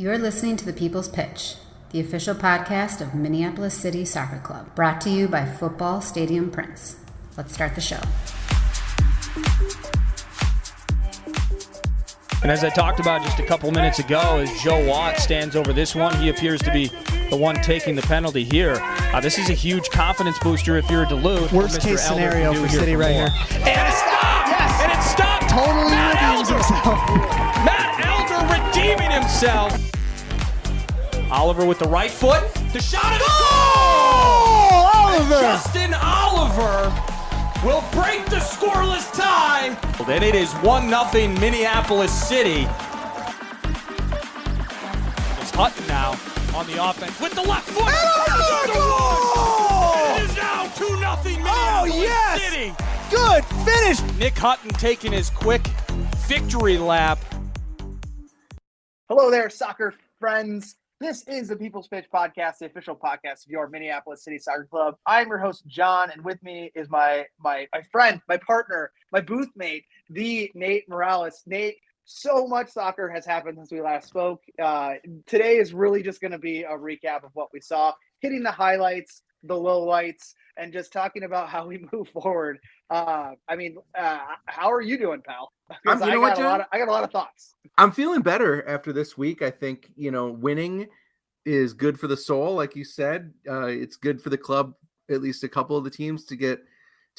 You're listening to The People's Pitch, the official podcast of Minneapolis City Soccer Club, brought to you by Football Stadium Prince. Let's start the show. And as I talked about just a couple minutes ago, as Joe Watt stands over this one, he appears to be the one taking the penalty here. This is a huge confidence booster if you're Duluth. Worst case scenario for City right here. And it stopped! Yes! And it stopped! Totally redeems himself. Matt Elder redeeming himself. Oliver with the right foot. The shot is goal! Oliver! Justin Oliver will break the scoreless tie. And it is 1-0 Minneapolis City. It's Hutton now on the offense with the left foot. Goal! It is now 2-0 Minneapolis City. Good finish. Nick Hutton taking his quick victory lap. Hello there, soccer friends. This is the People's Pitch Podcast, the official podcast of your Minneapolis City Soccer Club. I'm your host, John, and with me is my friend, my partner, my booth mate, the Nate Morales. Nate, so much soccer has happened since we last spoke. Today is really just going to be a recap of what we saw, hitting the highlights, the lowlights, and just talking about how we move forward. How are you doing, pal? Because I got a lot of thoughts. I'm feeling better after this week. I think, winning is good for the soul. Like you said, it's good for the club, at least a couple of the teams to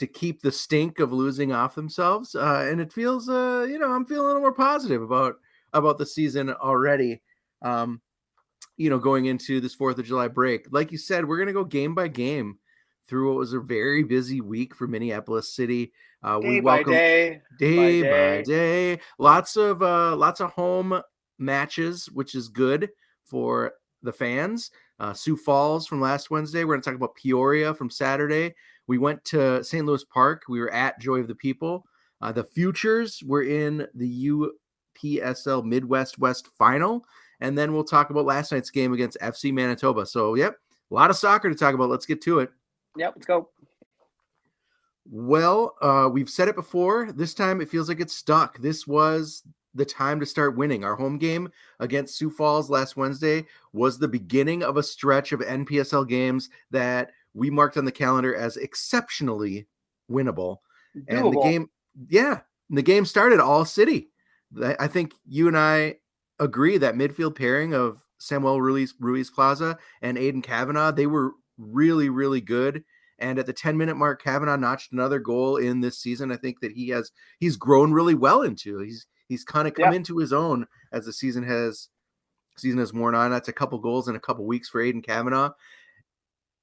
keep the stink of losing off themselves. And it feels, I'm feeling a little more positive about the season already. Going into this 4th of July break, like you said, we're going to go game by game through what was a very busy week for Minneapolis City. Day by day. Lots of home matches, which is good for the fans. Sioux Falls from last Wednesday. We're going to talk about Peoria from Saturday. We went to St. Louis Park. We were at Joy of the People. The Futures were in the UPSL Midwest final. And then we'll talk about last night's game against FC Manitoba. So, a lot of soccer to talk about. Let's get to it. Yep, let's go. Well, we've said it before. This time it feels like it's stuck. This was the time to start winning. Our home game against Sioux Falls last Wednesday was the beginning of a stretch of NPSL games that we marked on the calendar as exceptionally winnable. Doable. And the game started all city. I think you and I agree that midfield pairing of Samuel Ruiz Plaza and Aiden Kavanaugh, they were really, really good. And at the 10-minute mark, Kavanaugh notched another goal in this season. I think that he's grown really well into. He's kind of come into his own as the season has worn on. That's a couple goals in a couple weeks for Aiden Kavanaugh.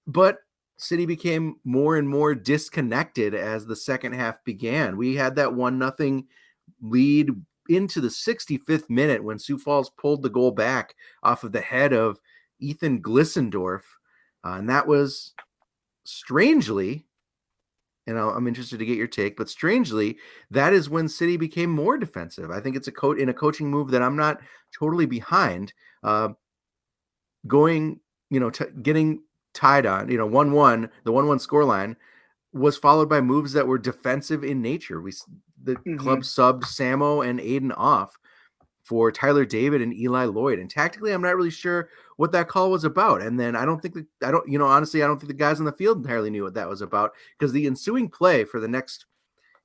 But City became more and more disconnected as the second half began. We had that 1-0 lead into the 65th minute when Sioux Falls pulled the goal back off of the head of Ethan Glissendorf. And that was strangely, and I'm interested to get your take, but strangely, that is when City became more defensive. I think it's in a coaching move that I'm not totally behind. Getting tied on, 1-1, the 1-1 scoreline was followed by moves that were defensive in nature. The club subbed Samo and Aiden off for Tyler David and Eli Lloyd. And tactically, I'm not really sure what that call was about. And then honestly, I don't think the guys on the field entirely knew what that was about, because the ensuing play for the next,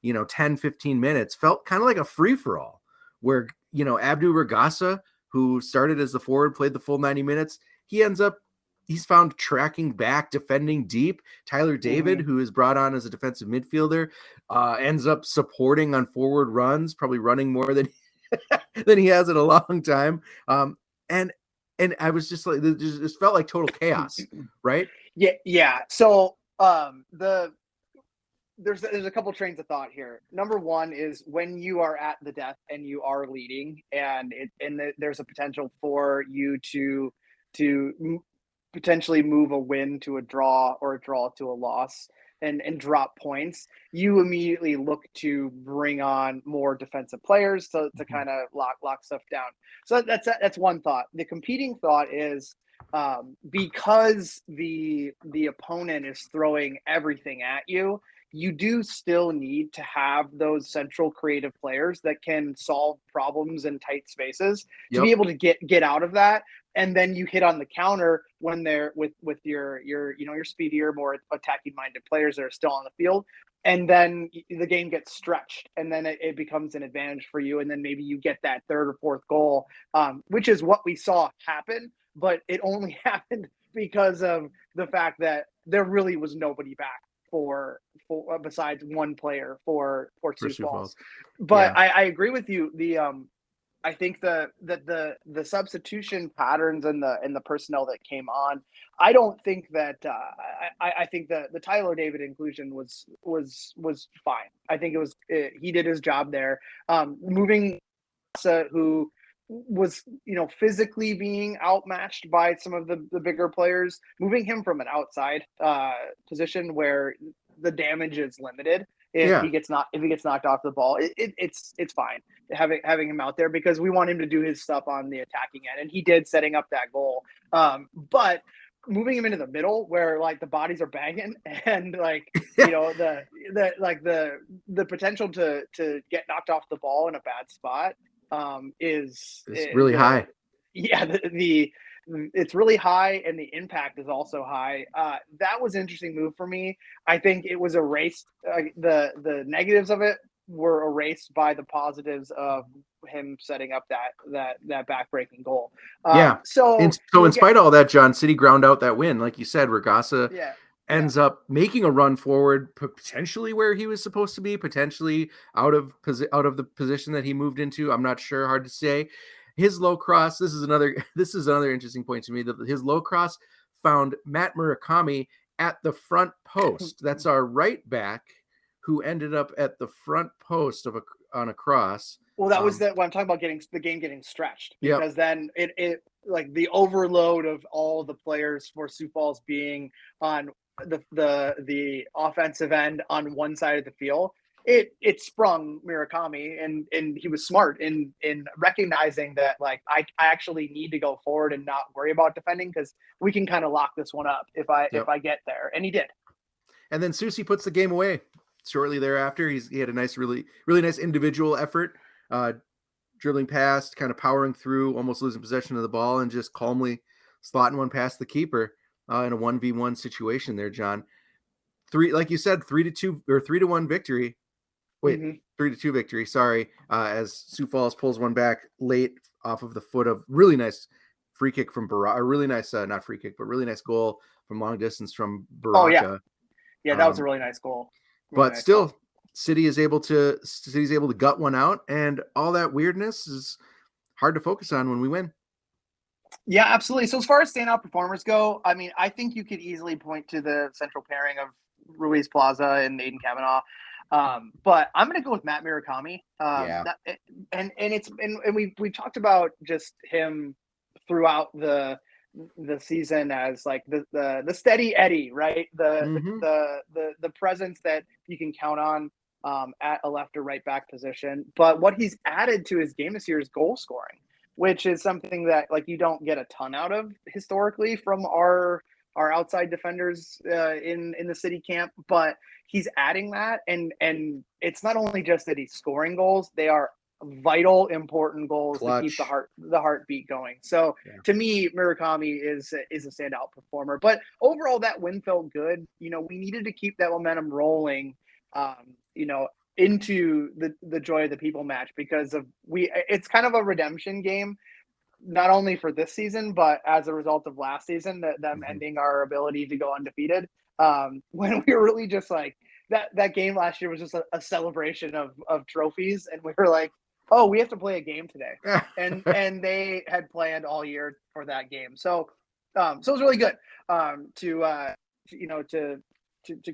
10, 15 minutes felt kind of like a free-for-all where, Abdu Ragasa, who started as the forward, played the full 90 minutes. He's found tracking back, defending deep. Tyler David, who is brought on as a defensive midfielder, ends up supporting on forward runs, probably running more than he has in a long time. And I was just like, it just felt like total chaos, right? Yeah. So there's a couple trains of thought here. Number one is when you are at the death and you are leading, and there's a potential for you to potentially move a win to a draw or a draw to a loss and drop points, you immediately look to bring on more defensive players to kind of lock stuff down. So that's one thought. The competing thought is because the opponent is throwing everything at you, you do still need to have those central creative players that can solve problems in tight spaces to be able to get out of that. And then you hit on the counter when they're with your speedier, more attacking minded players that are still on the field. And then the game gets stretched, and then it becomes an advantage for you. And then maybe you get that third or fourth goal, which is what we saw happen. But it only happened because of the fact that there really was nobody back for besides one player for Sioux Falls. But yeah. I agree with you. I think the substitution patterns and the personnel that came on, I don't think that I think the Tyler David inclusion was fine. I think he did his job there. Moving who was physically being outmatched by some of the bigger players, moving him from an outside position where the damage is limited. If he gets knocked off the ball, it's fine having him out there because we want him to do his stuff on the attacking end, and he did, setting up that goal. But moving him into the middle where like the bodies are banging and like the potential to get knocked off the ball in a bad spot is really high. Yeah, it's really high, and the impact is also high. That was an interesting move for me. I think it was erased. The negatives of it were erased by the positives of him setting up that backbreaking goal. So in spite of all that, John, City ground out that win, like you said. Regasa ends up making a run forward, potentially where he was supposed to be, potentially out of the position that he moved into. I'm not sure, hard to say. His low cross, this is another interesting point to me, that his low cross found Matt Murakami at the front post. That's our right back who ended up at the front post on a cross. Well, that was what I'm talking about, the game getting stretched, because then it like the overload of all the players for Sioux Falls being on the offensive end on one side of the field. It sprung Murakami, and he was smart in recognizing that, like, I actually need to go forward and not worry about defending, because we can kind of lock this one up if I get there, and he did. And then Susie puts the game away shortly thereafter. He had a nice, really nice individual effort, dribbling past, kind of powering through, almost losing possession of the ball, and just calmly slotting one past the keeper in a 1v1 situation there, John. Like you said, 3-2 or 3-1 victory. 3-2 victory. Sorry. As Sioux Falls pulls one back late off of the foot of really nice free kick from Baraka. A really nice, not free kick, but really nice goal from long distance from Baraka. Oh yeah, that was a really nice goal. But still, City is able to gut one out, and all that weirdness is hard to focus on when we win. Yeah, absolutely. So as far as standout performers go, I mean, I think you could easily point to the central pairing of Ruiz Plaza and Aiden Kavanaugh. But I'm going to go with Matt Murakami. We talked about just him throughout the season as like the steady Eddie, right? The presence that you can count on at a left or right back position. But what he's added to his game this year is goal scoring, which is something that like you don't get a ton out of historically from our outside defenders in the City camp, but he's adding that, and it's not only just that he's scoring goals; they are vital, important goals to keep the heartbeat going. So to me, Murakami is a standout performer. But overall, that win felt good. We needed to keep that momentum rolling. Into the Joy of the People match, because it's kind of a redemption game. Not only for this season, but as a result of last season, them ending our ability to go undefeated. When we were really just like that game last year was just a celebration of trophies, and we were like, oh, we have to play a game today, and they had planned all year for that game. So it was really good to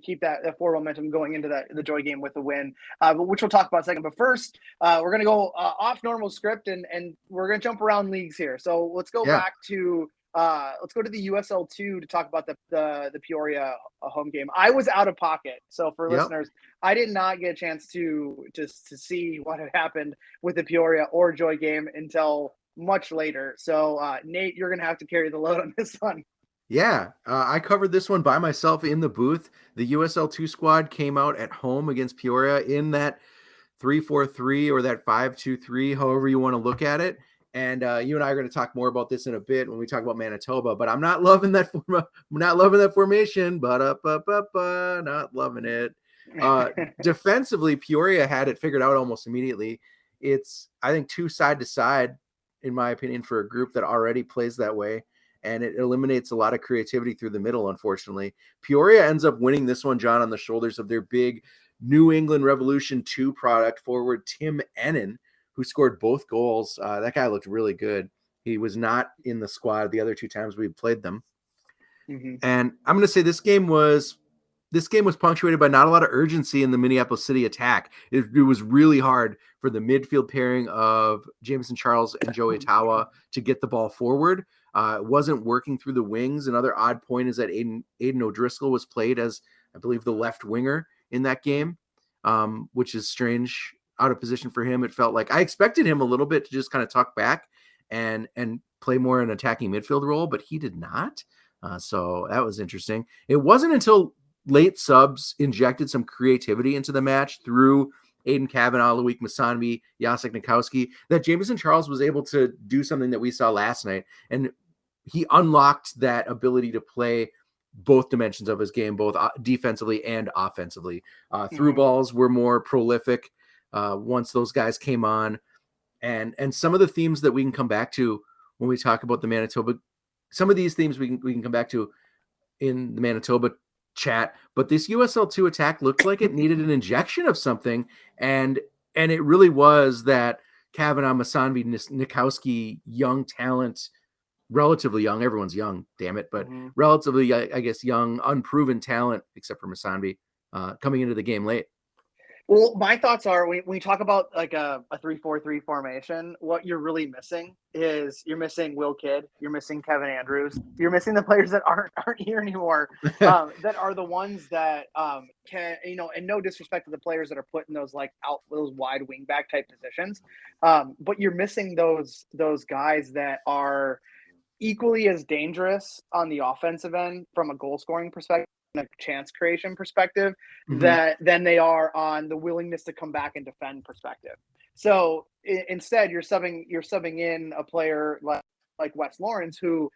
keep that forward momentum going into the Joy game with a win, which we'll talk about in a second. But first, we're going to go off normal script, and we're going to jump around leagues here. So let's go back to the USL 2 to talk about the Peoria home game. I was out of pocket, so for listeners, I did not get a chance to see what had happened with the Peoria or Joy game until much later. So Nate, you're going to have to carry the load on this one. Yeah, I covered this one by myself in the booth. The USL2 squad came out at home against Peoria in that 3-4-3 or that 5-2-3, however you want to look at it. And you and I are going to talk more about this in a bit when we talk about Manitoba. But I'm not loving that. I'm not loving that formation. But not loving it. Defensively, Peoria had it figured out almost immediately. It's, I think, two side to side, in my opinion, for a group that already plays that way. And it eliminates a lot of creativity through the middle, unfortunately. Peoria ends up winning this one, John, on the shoulders of their big New England Revolution 2 product forward, Tim Ennin, who scored both goals. That guy looked really good. He was not in the squad the other two times we played them. Mm-hmm. And I'm going to say this game was punctuated by not a lot of urgency in the Minneapolis City attack. It was really hard for the midfield pairing of Jameson Charles and Joey Tawa to get the ball forward. It wasn't working through the wings. Another odd point is that Aiden O'Driscoll was played as, I believe, the left winger in that game, which is strange, out of position for him. It felt like I expected him a little bit to just kind of tuck back and play more an attacking midfield role, but he did not. So that was interesting. It wasn't until late subs injected some creativity into the match through Aiden Kavanaugh, Loic Masanvi, Jacek Nikowski, that Jameson Charles was able to do something that we saw last night. And he unlocked that ability to play both dimensions of his game, both defensively and offensively. Through balls were more prolific once those guys came on. And some of the themes that we can come back to when we talk about the Manitoba, some of these themes we can come back to in the Manitoba chat, but this USL2 attack looked like it needed an injection of something, and it really was that Kavanaugh, Masanvi, Nikowski, young talent, relatively young, everyone's young, damn it, but relatively, I guess, young, unproven talent, except for Masanvi, coming into the game late. Well, my thoughts are when we talk about like a 3-4-3 formation, what you're really missing is you're missing Will Kidd, you're missing Kevin Andrews, you're missing the players that aren't here anymore, that are the ones that can, and no disrespect to the players that are put in those like out those wide wingback type positions, but you're missing those guys that are equally as dangerous on the offensive end from a goal scoring perspective, a chance creation perspective, that than they are on the willingness to come back and defend perspective. So instead, you're subbing in a player like Wes Lawrence, who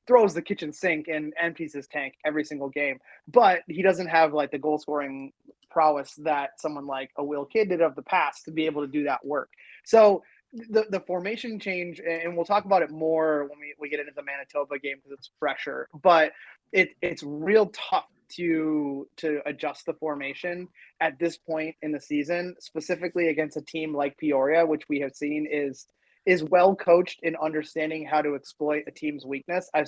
throws the kitchen sink and empties his tank every single game, but he doesn't have like the goal scoring prowess that someone like a Will Kidd did of the past to be able to do that work. So the formation change, and we'll talk about it more when we get into the Manitoba game because it's fresher, but it's real tough to adjust the formation at this point in the season, specifically against a team like Peoria, which we have seen is well coached in understanding how to exploit a team's weakness. I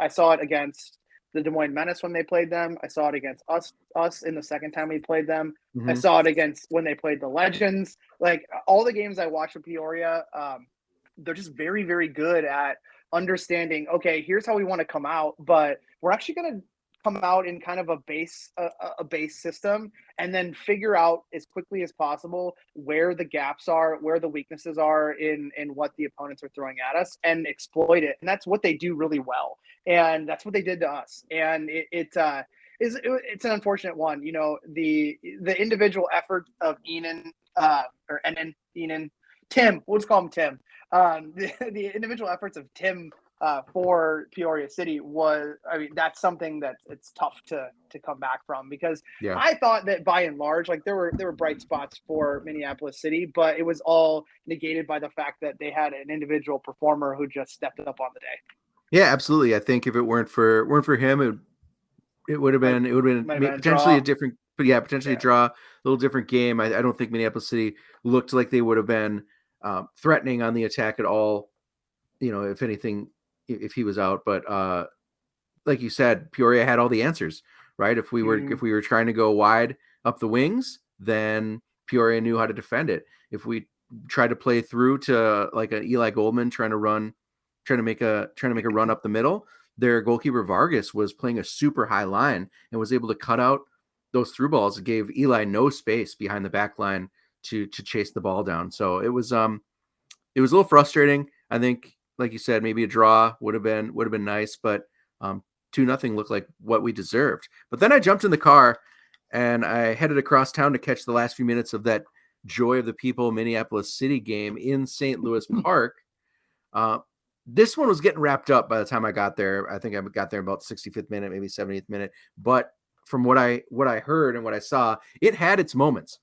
saw it against the Des Moines Menace when they played them. I saw it against us in the second time we played them. I saw it against when they played the Legends. Like all the games I watched with Peoria, they're just very, very good at understanding, okay, here's how we want to come out, but we're actually going to come out in kind of a base system, and then figure out as quickly as possible where the gaps are, where the weaknesses are in what the opponents are throwing at us, and exploit it. And that's what they do really well. And that's what they did to us. And it's an unfortunate one. The individual effort of Tim, we'll just call him Tim. The individual efforts of Tim for Peoria City that's something that it's tough to come back from, because I thought that by and large, like there were bright spots for Minneapolis City, but it was all negated by the fact that they had an individual performer who just stepped up on the day. Yeah, absolutely. I think if it weren't for him, it would have been potentially a different, but potentially a draw, a little different game. I don't think Minneapolis City looked like they would have been threatening on the attack at all. If anything, if he was out, but like you said, Peoria had all the answers, right? If we were trying to go wide up the wings, then Peoria knew how to defend it. If we tried to play through to like an Eli Goldman trying to make a run up the middle, their goalkeeper Vargas was playing a super high line and was able to cut out those through balls. It gave Eli no space behind the back line to chase the ball down. So it was a little frustrating. I think, like you said, maybe a draw would have been nice, but 2-0 looked like what we deserved. But then I jumped in the car and I headed across town to catch the last few minutes of that Joy of the People Minneapolis City game in St. Louis Park. This one was getting wrapped up by the time I got there. I think I got there about 65th minute, maybe 70th minute. But from what I heard and what I saw, it had its moments.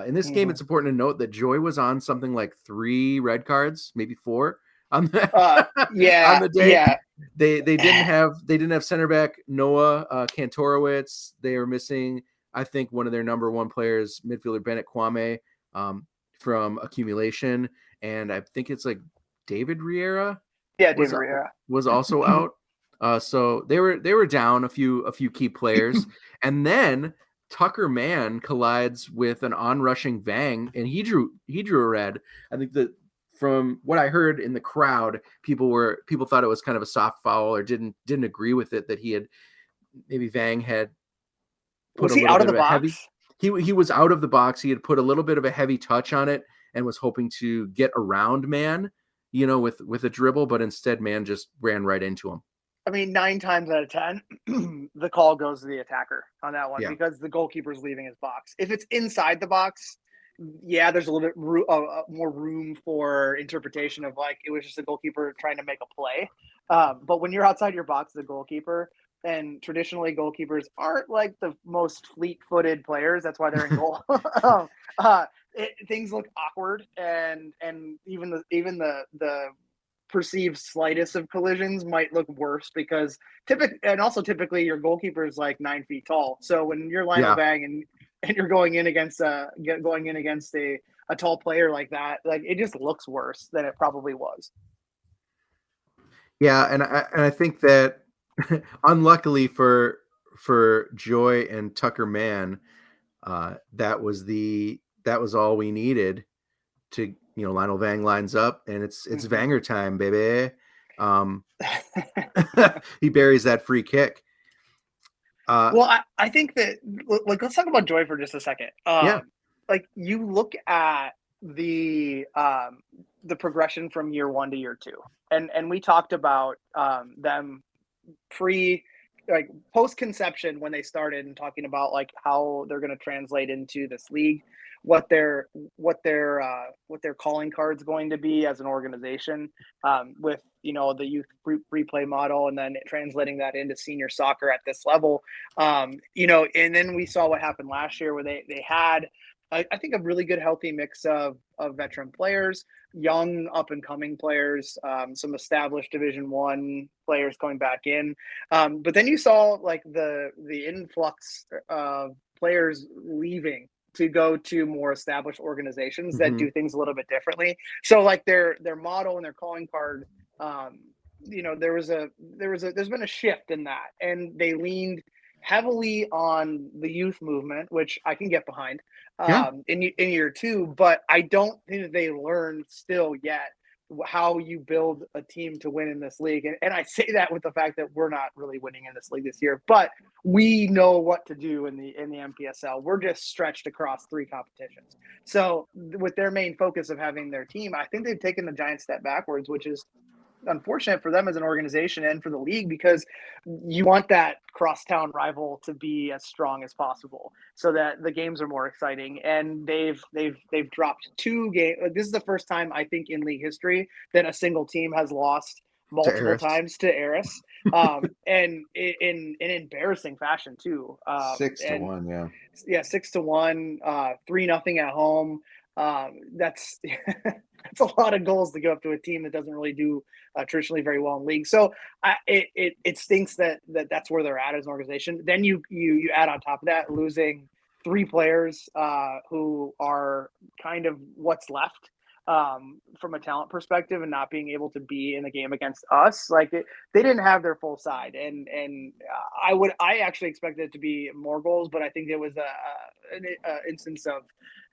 In this game, it's important to note that Joy was on something like 3 red cards, maybe 4 on the on the day. Yeah. They didn't have center back Noah Kantorowicz. They were missing, I think, one of their number 1 players, midfielder Bennett Kwame, from accumulation, and I think it's like David Riera. Yeah, David Riera was also out. So they were down a few key players, and then Tucker Mann collides with an onrushing Vang, and he drew a red. I think that from what I heard in the crowd, people thought it was kind of a soft foul or didn't agree with it, that he had maybe Vang had put was he out of the box? Heavy, he was out of the box. He had put a little bit of a heavy touch on it and was hoping to get around Mann, with a dribble, but instead Mann just ran right into him. I mean, 9 times out of 10, the call goes to the attacker on that one because the goalkeeper's leaving his box. If it's inside the box, there's a little bit more room for interpretation of like it was just a goalkeeper trying to make a play. But when you're outside your box as a goalkeeper, and traditionally goalkeepers aren't like the most fleet-footed players, that's why they're in goal. Things look awkward, and even the perceived slightest of collisions might look worse because typically your goalkeeper is like 9 feet tall. So when you're Lionel Vang and you're going in against a tall player like that, like it just looks worse than it probably was. Yeah, and I think that unluckily for Joy and Tucker Mann, that was all we needed to, Lionel Vang lines up and it's Vanger time, baby. He buries that free kick. Well, I think that let's talk about Joy for just a second. Like you look at the progression from year 1 to year 2, and we talked about them post conception when they started and talking about like how they're going to translate into this league, what their calling card's going to be as an organization, with the youth replay model, and then translating that into senior soccer at this level. And then we saw what happened last year where they had I think a really good healthy mix of veteran players, young up and coming players, some established Division I players coming back in. But then you saw like the influx of players leaving to go to more established organizations that do things a little bit differently. So like their model and their calling card, there's been a shift in that, and they leaned heavily on the youth movement, which I can get behind in year 2, but I don't think that they learned still yet how you build a team to win in this league. And I say that with the fact that we're not really winning in this league this year, but we know what to do in the NPSL. We're just stretched across 3 competitions. So with their main focus of having their team, I think they've taken a giant step backwards, which is unfortunate for them as an organization and for the league, because you want that crosstown rival to be as strong as possible so that the games are more exciting. And they've dropped 2 games. This is the first time I think in league history that a single team has lost multiple times to Eris, and in embarrassing fashion too. 6-1, 6-1, 3-0 at home. That's that's a lot of goals to go up to a team that doesn't really do traditionally very well in league. So it stinks that's where they're at as an organization. Then you add on top of that losing 3 players who are kind of what's left from a talent perspective, and not being able to be in the game against us. Like they didn't have their full side, and I actually expected it to be more goals, but I think it was an instance of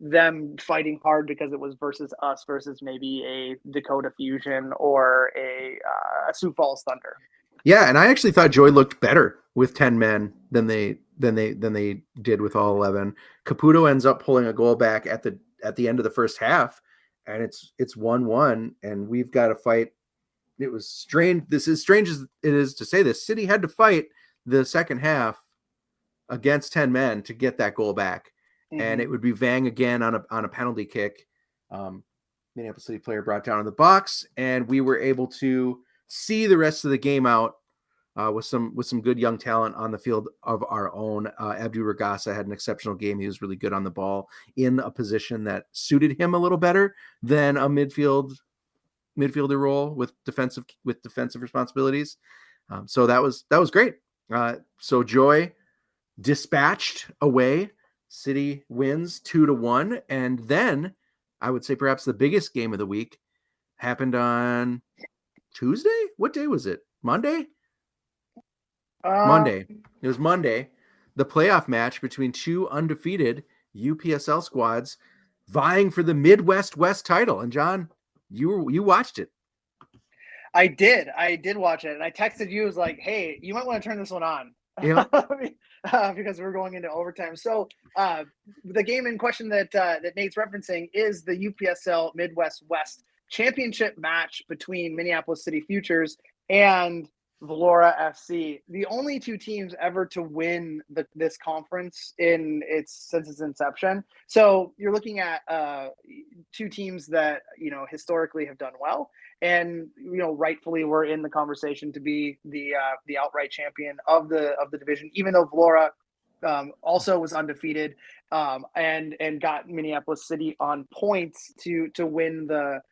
them fighting hard because it was versus us versus maybe a Dakota Fusion or a Sioux Falls Thunder. Yeah, and I actually thought Joy looked better with 10 men than they did with all 11. Caputo ends up pulling a goal back at the end of the first half, and it's 1-1, and we've got to fight it was strange. This is strange as it is to say this. City had to fight the second half against 10 men to get that goal back. And it would be Vang again on a penalty kick. Minneapolis City player brought down in the box, and we were able to see the rest of the game out with some good young talent on the field of our own. Abdu Ragasa had an exceptional game. He was really good on the ball in a position that suited him a little better than a midfielder role with defensive responsibilities. So that was great. So Joy dispatched away. City wins 2-1, and then I would say perhaps the biggest game of the week happened on Tuesday. What day was it? Monday. Monday. It was Monday. The playoff match between two undefeated UPSL squads vying for the Midwest West title. And John, you watched it. I did watch it, and I texted you. I was like, "Hey, you might want to turn this one on." Yeah. Because we're going into overtime. So the game in question that Nate's referencing is the UPSL Midwest West Championship match between Minneapolis City Futures and Valora FC, the only two teams ever to win this conference since its inception. So you're looking at two teams that historically have done well, and rightfully we're in the conversation to be the outright champion of the division, even though Valora also was undefeated and got Minneapolis City on points to win the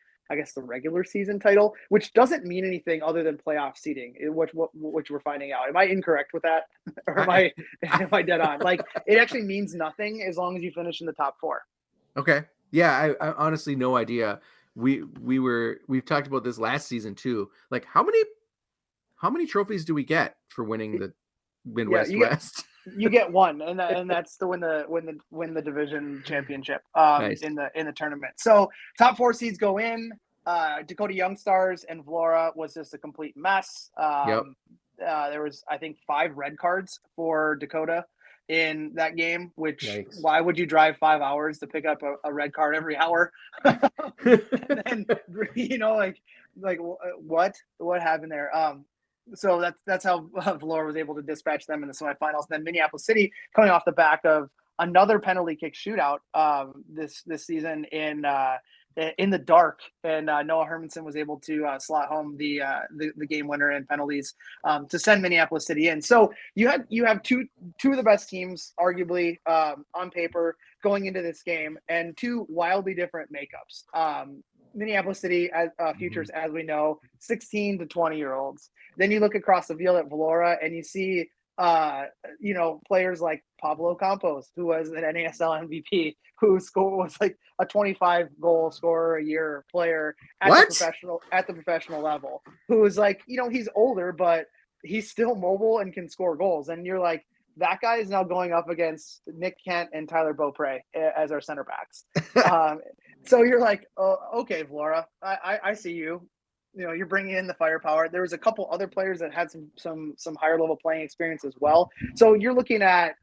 regular season title, which doesn't mean anything other than playoff seeding, which we're finding out. Am I incorrect with that? Or am I dead on? Like, it actually means nothing as long as you finish in the top four. Okay. Yeah. I honestly, no idea. We've talked about this last season too. Like, how many trophies do we get for winning the Midwest West? You get one, and that's to win the division championship Nice. in the tournament. So top four seeds go in. Dakota Young Stars and Valora was just a complete mess. There was, I think, 5 red cards for Dakota in that game, which Yikes. Why would you drive 5 hours to pick up a red card every hour? And then, what happened there? So that's how Valora was able to dispatch them in the semifinals. And then Minneapolis City, coming off the back of another penalty kick shootout this season in the dark, and Noah Hermanson was able to slot home the game winner in penalties to send Minneapolis City in. So you have two of the best teams, arguably on paper, going into this game, and two wildly different makeups. Minneapolis City Futures, as we know, 16 to 20-year-olds. Then you look across the field at Valora, and you see players like Pablo Campos, who was an NASL MVP, who was like a 25 goal scorer a year player at the professional level, who was like, he's older, but he's still mobile and can score goals. And you're like, that guy is now going up against Nick Kent and Tyler Beaupre as our center backs. So you're like, oh, okay, Valora, I see you. You're bringing in the firepower. There was a couple other players that had some higher level playing experience as well. So you're looking at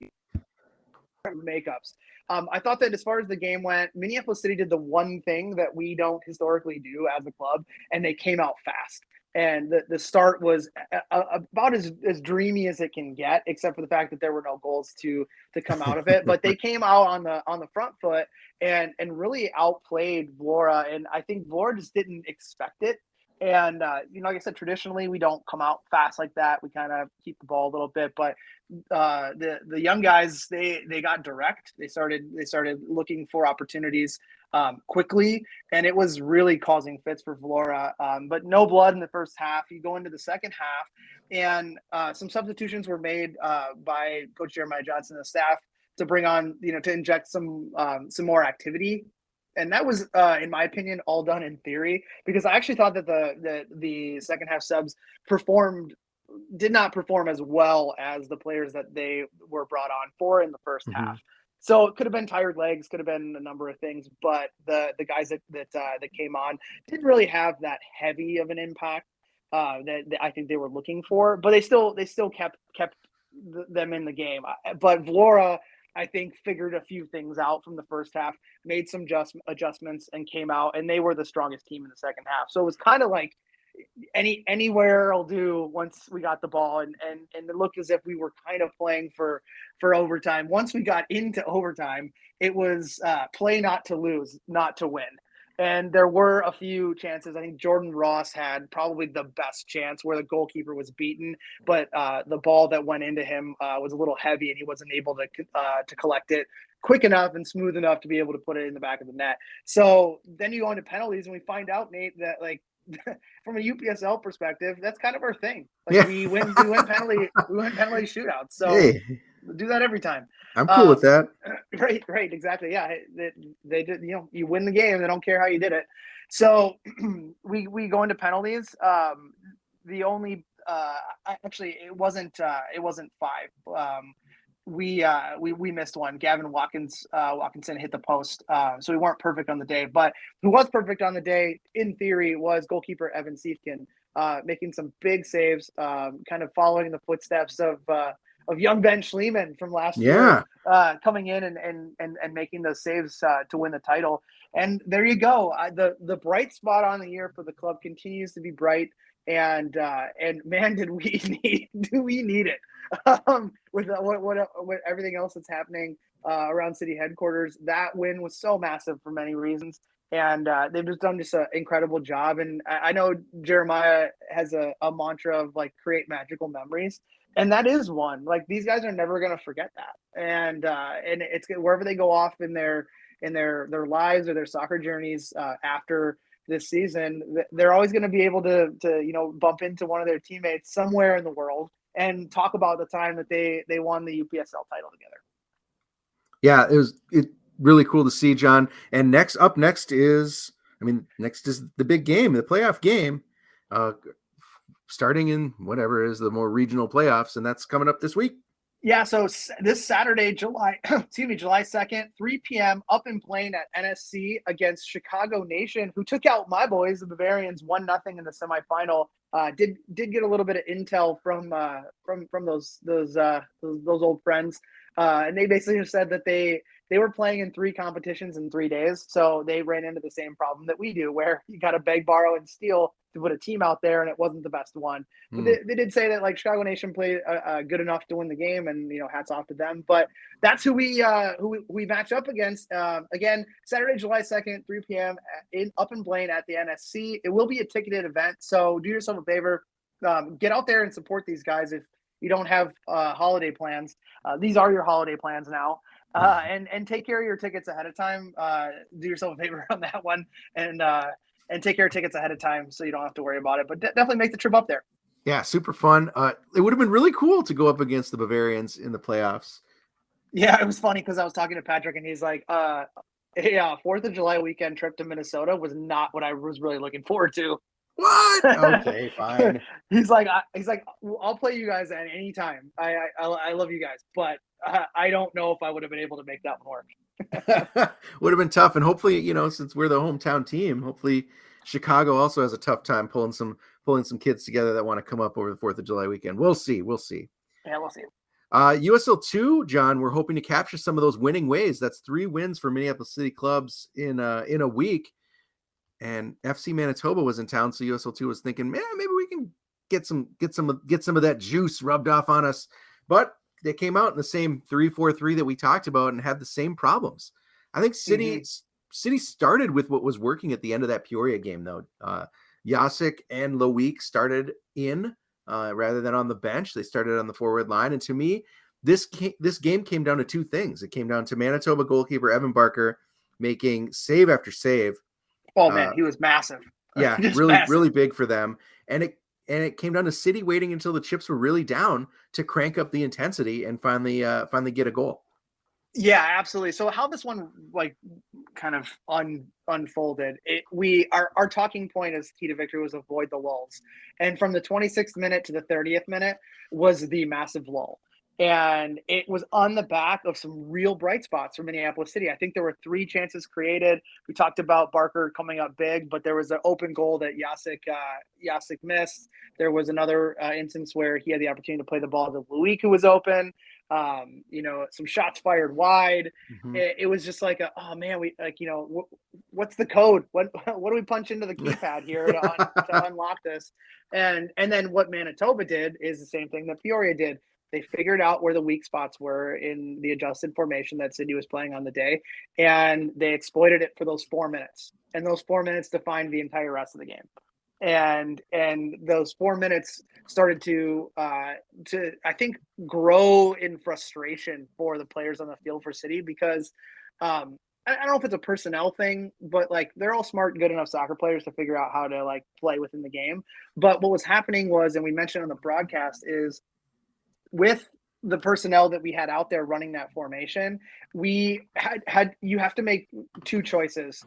makeups. I thought that as far as the game went, Minneapolis City did the one thing that we don't historically do as a club, and they came out fast. And the start was about as dreamy as it can get, except for the fact that there were no goals to come out of it. But they came out on the front foot and really outplayed Valora. And I think Valora just didn't expect it. And like I said, traditionally we don't come out fast like that. We kind of keep the ball a little bit. But the young guys, they got direct. They started looking for opportunities quickly, and it was really causing fits for Valora. But no blood in the first half. You go into the second half, and some substitutions were made by Coach Jeremiah Johnson and the staff to bring on, to inject some more activity. And that was, in my opinion, all done in theory, because I actually thought that the second half subs did not perform as well as the players that they were brought on for in the first half. So it could have been tired legs, could have been a number of things, but the guys that came on didn't really have that heavy of an impact that I think they were looking for. But they still kept them in the game. But Valora, I think, figured a few things out from the first half, made some adjustments, and came out, and they were the strongest team in the second half. So it was kind of like anywhere will do once we got the ball, and it looked as if we were kind of playing for overtime. Once we got into overtime, it was play not to lose, not to win. And there were a few chances. I think Jordan Ross had probably the best chance where the goalkeeper was beaten, but the ball that went into him was a little heavy, and he wasn't able to collect it quick enough and smooth enough to be able to put it in the back of the net. So then you go into penalties, and we find out, Nate, that like from a UPSL perspective, that's kind of our thing. Like Yeah. we win penalty shootouts. So Hey, do that every time. I'm cool with that. Right, exactly. Yeah, they did. You win the game. They don't care how you did it. So we go into penalties. The only actually it wasn't 5. We missed one. Gavin Watkinson hit the post, so we weren't perfect on the day. But who was perfect on the day, in theory, was goalkeeper Evan Siefkin, making some big saves, kind of following the footsteps of young Ben Schliemann from last year, coming in and making those saves to win the title. And there you go. The bright spot on the year for the club continues to be bright. And man, do we need it with what everything else that's happening around city headquarters. That win was so massive for many reasons, and they've just done an incredible job. And I know Jeremiah has a mantra of like create magical memories, and that is one. Like these guys are never going to forget that, and it's wherever they go off in their lives or their soccer journeys after this season, they're always going to be able to bump into one of their teammates somewhere in the world and talk about the time that they won the UPSL title together. Yeah, it really cool to see, John. And next is the big game, the playoff game, starting in whatever is the more regional playoffs, and that's coming up this week. Yeah, so this Saturday, July 2nd, 3 p.m. up in Blaine at NSC against Chicago Nation, who took out my boys, the Bavarians, 1-0 in the semifinal. Did get a little bit of intel from those old friends, and they basically just said that they were playing in 3 competitions in 3 days, so they ran into the same problem that we do, where you got to beg, borrow, and steal to put a team out there, and it wasn't the best one. But they did say that like Chicago Nation played good enough to win the game, and hats off to them. But that's who we match up against again Saturday, July 2nd, 3 p.m. Up in Blaine at the NSC. It will be a ticketed event, so do yourself a favor, get out there and support these guys if you don't have holiday plans. These are your holiday plans now. And take care of your tickets ahead of time. Do yourself a favor on that one, and take care of tickets ahead of time so you don't have to worry about it. But definitely make the trip up there. Yeah, super fun. It would have been really cool to go up against the Bavarians in the playoffs. Yeah, it was funny because I was talking to Patrick, and he's like, "Yeah, 4th of July weekend trip to Minnesota was not what I was really looking forward to." What? Okay, fine. He's like, I'll play you guys at any time. I love you guys, but I don't know if I would have been able to make that one work. Would have been tough, and hopefully, since we're the hometown team, hopefully Chicago also has a tough time pulling some kids together that want to come up over the 4th of July weekend. We'll see. Yeah, we'll see. USL 2, John, we're hoping to capture some of those winning ways. That's 3 wins for Minneapolis City clubs in a week. And FC Manitoba was in town, so USL 2 was thinking, man, maybe we can get some of that juice rubbed off on us. But they came out in the same 3-4-3 that we talked about and had the same problems. I think City started with what was working at the end of that Peoria game, though. Jacek and Loic started in rather than on the bench. They started on the forward line. And to me, this game came down to 2 things. It came down to Manitoba goalkeeper Evan Barker making save after save. Oh man, he was massive. Yeah, really big for them. And it came down to City waiting until the chips were really down to crank up the intensity and finally get a goal. Yeah, absolutely. So how this one kind of unfolded, our talking point as key to victory was avoid the lulls. And from the 26th minute to the 30th minute was the massive lull. And it was on the back of some real bright spots for Minneapolis City. I think there were 3 chances created. We talked about Barker coming up big, but there was an open goal that Jacek missed. There was another instance where he had the opportunity to play the ball to Luik, who was open. Some shots fired wide. Mm-hmm. It was just like, oh man, we what's the code? What do we punch into the keypad here to unlock this? And then what Manitoba did is the same thing that Peoria did. They figured out where the weak spots were in the adjusted formation that Sydney was playing on the day, and they exploited it for those 4 minutes. And those 4 minutes defined the entire rest of the game. And those 4 minutes started to I think grow in frustration for the players on the field for City, because I don't know if it's a personnel thing, but like they're all smart and good enough soccer players to figure out how to like play within the game. But what was happening was, and we mentioned on the broadcast, is with the personnel that we had out there running that formation, we had you have to make 2 choices,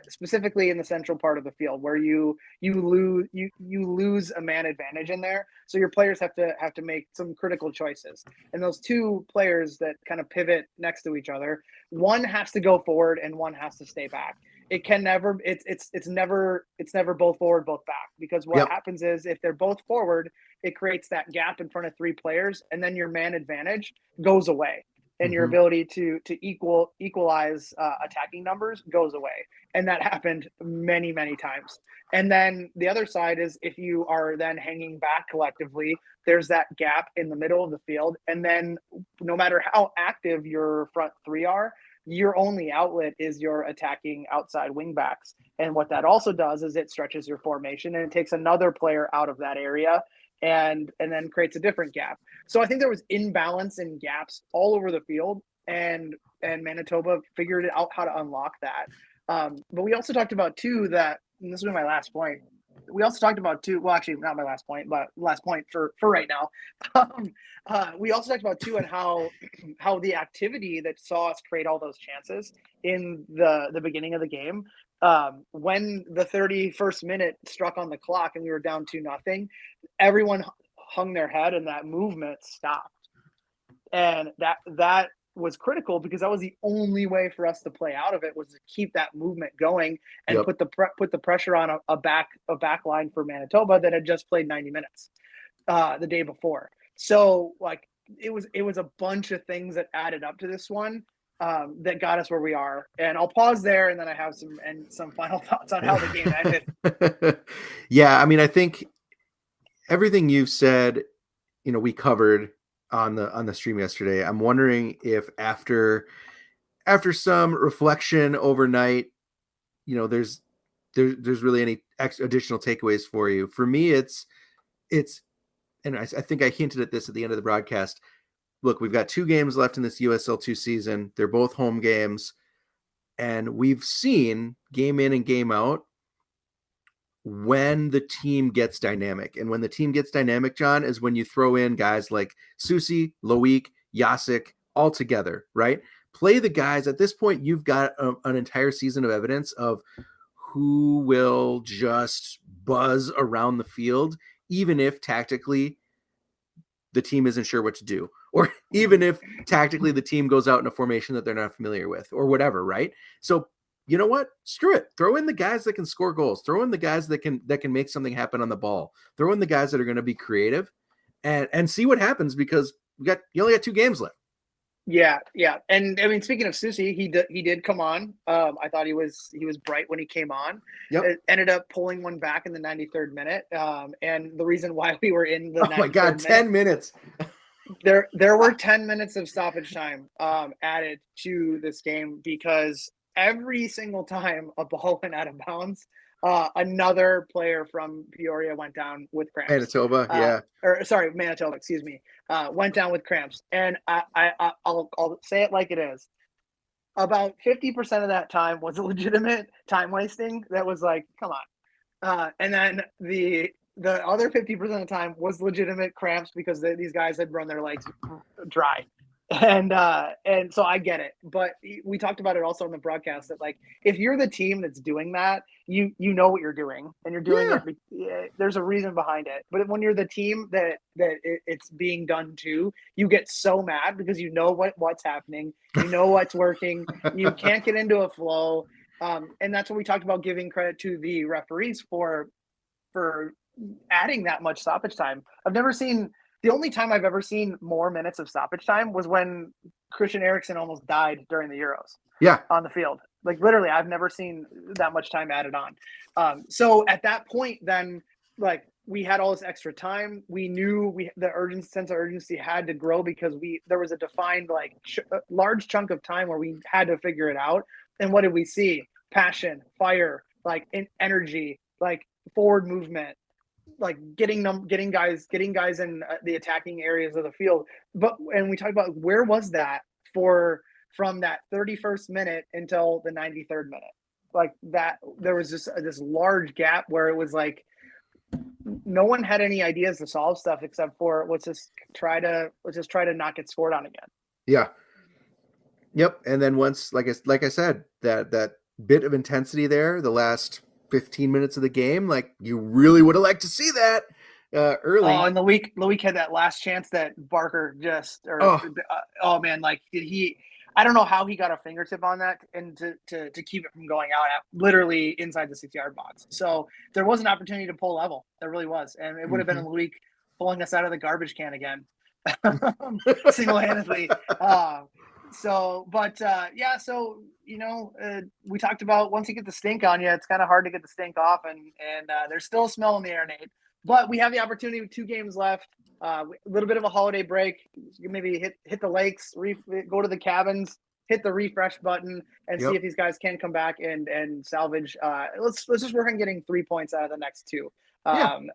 specifically in the central part of the field, where you lose a man advantage in there. So your players have to make some critical choices. And those 2 players that kind of pivot next to each other, one has to go forward and one has to stay back. It can never, it's never both forward, both back, because what happens is if they're both forward, it creates that gap in front of 3 players, and then your man advantage goes away, and your ability to equalize attacking numbers goes away. And that happened many, many times. And then the other side is if you are then hanging back collectively, there's that gap in the middle of the field. And then no matter how active your front 3 are, your only outlet is your attacking outside wing backs. And what that also does is it stretches your formation, and it takes another player out of that area and then creates a different gap. So I think there was imbalance and gaps all over the field, and Manitoba figured out how to unlock that. But we also talked about too that, and this will be my last point. We also talked about too, well, actually not my last point, but last point for right now. We also talked about too, and how the activity that saw us create all those chances in the beginning of the game, when the 31st minute struck on the clock and we were down 2-0, everyone hung their head and that movement stopped. And that was critical, because that was the only way for us to play out of it, was to keep that movement going and put the pressure on a back line for Manitoba that had just played 90 minutes the day before. So like it was a bunch of things that added up to this one that got us where we are. And I'll pause there, and then I have some final thoughts on how the game ended. Yeah, I mean, I think everything you've said, we covered on the stream yesterday. I'm wondering if after some reflection overnight, there's really any additional takeaways for you. For me, it's, and I think I hinted at this at the end of the broadcast. Look, we've got 2 games left in this USL2 season. They're both home games, and we've seen game in and game out when the team gets dynamic. And when the team gets dynamic, John, is when you throw in guys like Susi, Loic, Jacek all together, right? Play the guys. At this point, you've got an entire season of evidence of who will just buzz around the field, even if tactically the team isn't sure what to do, or even if tactically the team goes out in a formation that they're not familiar with, or whatever, right? So you know what? Screw it. Throw in the guys that can score goals. Throw in the guys that can make something happen on the ball. Throw in the guys that are going to be creative, and see what happens, because you only got 2 games left. Yeah. And I mean, speaking of Susi, he did come on. I thought he was bright when he came on. Yep. It ended up pulling one back in the 93rd minute. And the reason why we were in the 93rd my God, 10 minutes. There were 10 minutes of stoppage time added to this game, because every single time a ball went out of bounds, another player from Peoria went down with cramps. Manitoba, Manitoba, excuse me, went down with cramps. And I'll say it like it is. About 50% of that time was a legitimate time wasting. That was like, come on. And then the other 50% of the time was legitimate cramps, because these guys had run their legs dry. And so I get it, but we talked about it also on the broadcast that like if you're the team that's doing that, you know what you're doing and you're doing it. There's a reason behind it. But when you're the team that it's being done to, you get so mad because you know what's happening, you know what's working, you can't get into a flow, and that's what we talked about, giving credit to the referees for adding that much stoppage time. The only time I've ever seen more minutes of stoppage time was when Christian Eriksen almost died during the Euros. Yeah. On the field. Like literally, I've never seen that much time added on. So at that point, then like we had all this extra time. We knew the sense of urgency had to grow because there was a defined like large chunk of time where we had to figure it out. And what did we see? Passion, fire, like energy, like forward movement, like getting guys in the attacking areas of the field. And we talked about where was that from that 31st minute until the 93rd minute, like that there was just this large gap where it was like no one had any ideas to solve stuff except for let's just try to not get scored on again. Yeah. Yep. And then once, like I said, that bit of intensity there, the last 15 minutes of the game, like you really would have liked to see that early. Oh, and Loic had that last chance that Barker man, like I don't know how he got a fingertip on that and to keep it from going out at literally inside the 6-yard box. So there was an opportunity to pull level. There really was. And it would have been Loic pulling us out of the garbage can again single-handedly. So we talked about once you get the stink on you, it's kind of hard to get the stink off, and there's still a smell in the air, Nate. But we have the opportunity with 2 games left, a little bit of a holiday break. You maybe hit the lakes, go to the cabins, hit the refresh button, and see if these guys can come back and salvage. Let's just work on getting 3 points out of the next 2. And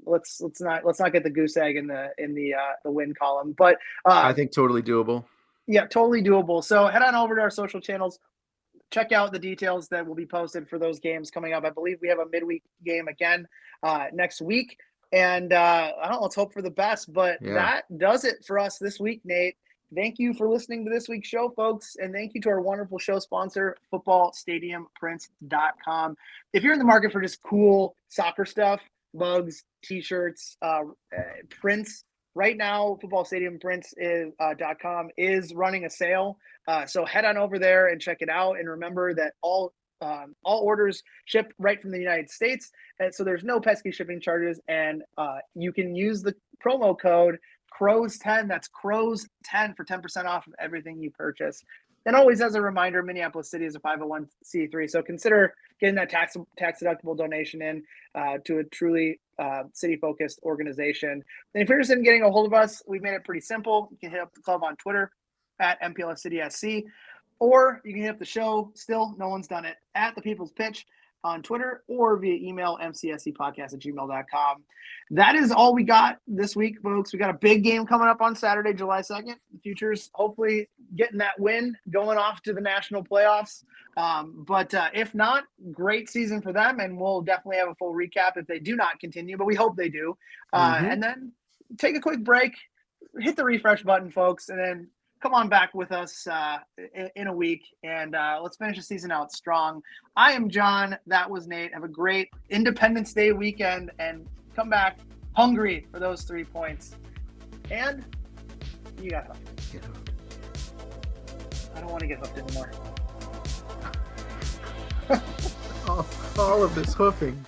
let's not get the goose egg in the win column. But I think totally doable. Yeah, totally doable. So head on over to our social channels. Check out the details that will be posted for those games coming up. I believe we have a midweek game again next week. And let's hope for the best. But that does it for us this week, Nate. Thank you for listening to this week's show, folks. And thank you to our wonderful show sponsor, footballstadiumprints.com. If you're in the market for just cool soccer stuff, mugs, T-shirts, prints, right now, footballstadiumprints.com is running a sale. So head on over there and check it out. And remember that all orders ship right from the United States. And so there's no pesky shipping charges. And you can use the promo code CROWS10. That's CROWS10 for 10% off of everything you purchase. And always as a reminder, Minneapolis City is a 501c3. So consider getting that tax deductible donation in to a truly city-focused organization. And if you're interested in getting a hold of us, we've made it pretty simple. You can hit up the club on Twitter at MPLSCitySC, or you can hit up the show, still no one's done it, at The People's Pitch on Twitter or via email, mcscpodcast@gmail.com. That is all we got this week, folks. We got a big game coming up on Saturday, July 2nd. The Futures hopefully getting that win, going off to the national playoffs. But if not, great season for them, and we'll definitely have a full recap if they do not continue, but we hope they do. And then take a quick break, hit the refresh button, folks, and then come on back with us in a week, and let's finish the season out strong. I am John. That was Nate. Have a great Independence Day weekend, and come back hungry for those 3 points. And you got hooked. Get hooked. I don't want to get hooked anymore. all of this hoofing.